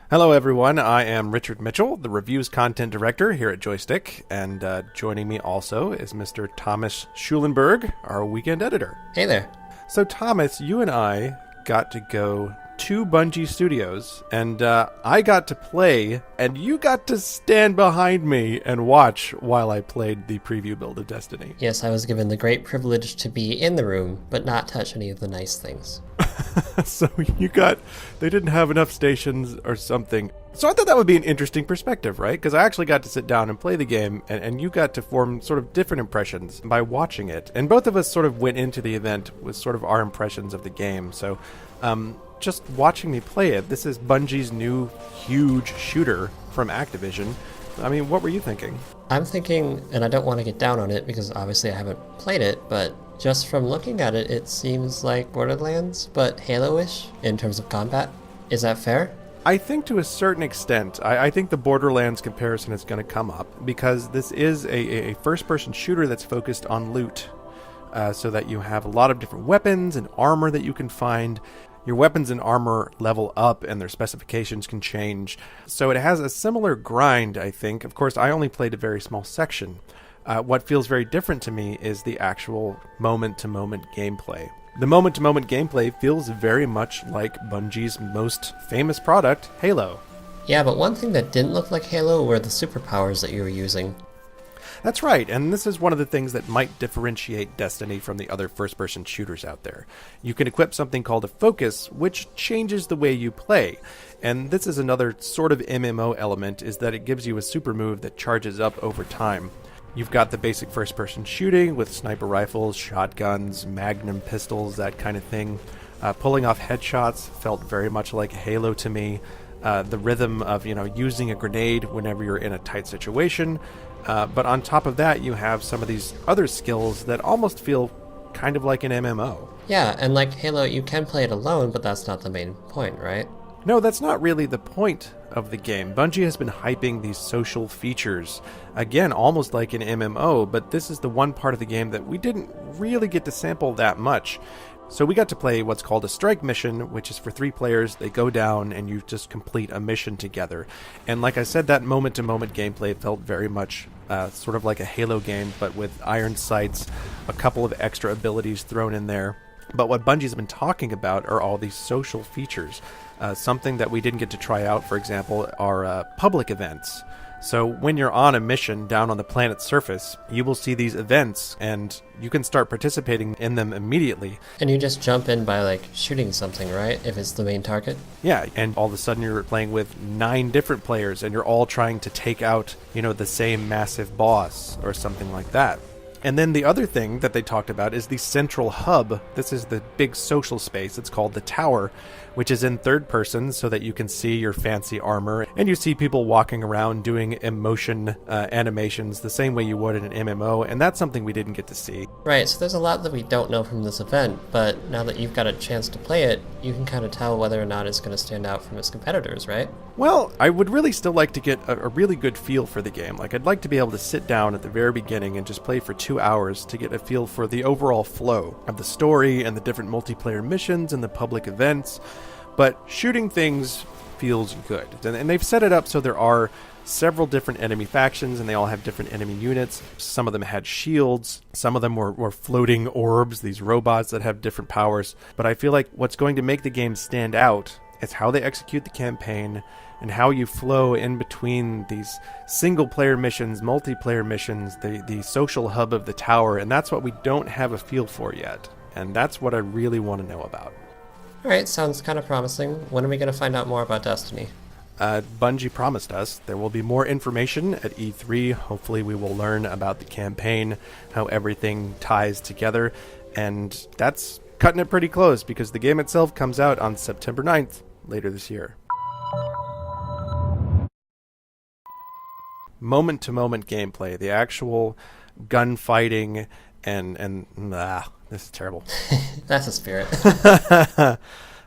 Hello, everyone. I am Richard Mitchell, the Reviews Content Director here at Joystick, and joining me also is Mr. Thomas Schulenberg, our Weekend Editor. Hey there. So, Thomas, you and I got to go to Bungie Studios, and I got to play, and you got to stand behind me and watch while I played the preview build of Destiny. Yes, I was given the great privilege to be in the room, but not touch any of the nice things. So they didn't have enough stations or something. So I thought that would be an interesting perspective, right? Because I actually got to sit down and play the game, and you got to form sort of different impressions by watching it. And both of us sort of went into the event with sort of our impressions of the game. So just watching me play it, this is Bungie's new huge shooter from Activision. I mean, what were you thinking? I'm thinking, and I don't want to get down on it because obviously I haven't played it, but just from looking at it, it seems like Borderlands, but Halo-ish in terms of combat. Is that fair? I think to a certain extent. I think the Borderlands comparison is going to come up because this is a first-person shooter that's focused on loot, so that you have a lot of different weapons and armor that you can find. Your weapons and armor level up and their specifications can change. So it has a similar grind, I think. Of course, I only played a very small section. What feels very different to me is the actual moment-to-moment gameplay. The moment-to-moment gameplay feels very much like Bungie's most famous product, Halo. Yeah, but one thing that didn't look like Halo were the superpowers that you were using. That's right, and this is one of the things that might differentiate Destiny from the other first-person shooters out there. You can equip something called a focus, which changes the way you play. And this is another sort of MMO element, is that it gives you a super move that charges up over time. You've got the basic first-person shooting with sniper rifles, shotguns, magnum pistols, that kind of thing. Pulling off headshots felt very much like Halo to me. The rhythm of, using a grenade whenever you're in a tight situation. But on top of that, you have some of these other skills that almost feel kind of like an MMO. Yeah, and like Halo, you can play it alone, but that's not the main point, right? No, that's not really the point of the game. Bungie has been hyping these social features, again, almost like an MMO, but this is the one part of the game that we didn't really get to sample that much. So we got to play what's called a strike mission, which is for 3 players. They go down and you just complete a mission together. And like I said, that moment-to-moment gameplay felt very much sort of like a Halo game, but with iron sights, a couple of extra abilities thrown in there. But what Bungie's been talking about are all these social features. Something that we didn't get to try out, for example, are public events. So when you're on a mission down on the planet's surface, you will see these events, and you can start participating in them immediately. And you just jump in by, shooting something, right? If it's the main target? Yeah, and all of a sudden you're playing with 9 different players, and you're all trying to take out, the same massive boss, or something like that. And then the other thing that they talked about is the central hub. This is the big social space. It's called the Tower, which is in third person so that you can see your fancy armor. And you see people walking around doing emotion animations the same way you would in an MMO. And that's something we didn't get to see. Right, so there's a lot that we don't know from this event, but now that you've got a chance to play it, you can kind of tell whether or not it's going to stand out from its competitors, right? Well, I would really still like to get a really good feel for the game. I'd like to be able to sit down at the very beginning and just play for 2 hours to get a feel for the overall flow of the story and the different multiplayer missions and the public events. But shooting things feels good. And they've set it up so there are several different enemy factions, and they all have different enemy units. Some of them had shields. Some of them were floating orbs, these robots that have different powers. But I feel like what's going to make the game stand out is how they execute the campaign and how you flow in between these single-player missions, multiplayer missions, the social hub of the Tower, and that's what we don't have a feel for yet. And that's what I really want to know about. Alright, sounds kind of promising. When are we going to find out more about Destiny? Bungie promised us there will be more information at E3. Hopefully we will learn about the campaign, how everything ties together, and that's cutting it pretty close because the game itself comes out on September 9th, later this year. Moment-to-moment gameplay, the actual gunfighting, and this is terrible. That's a spirit.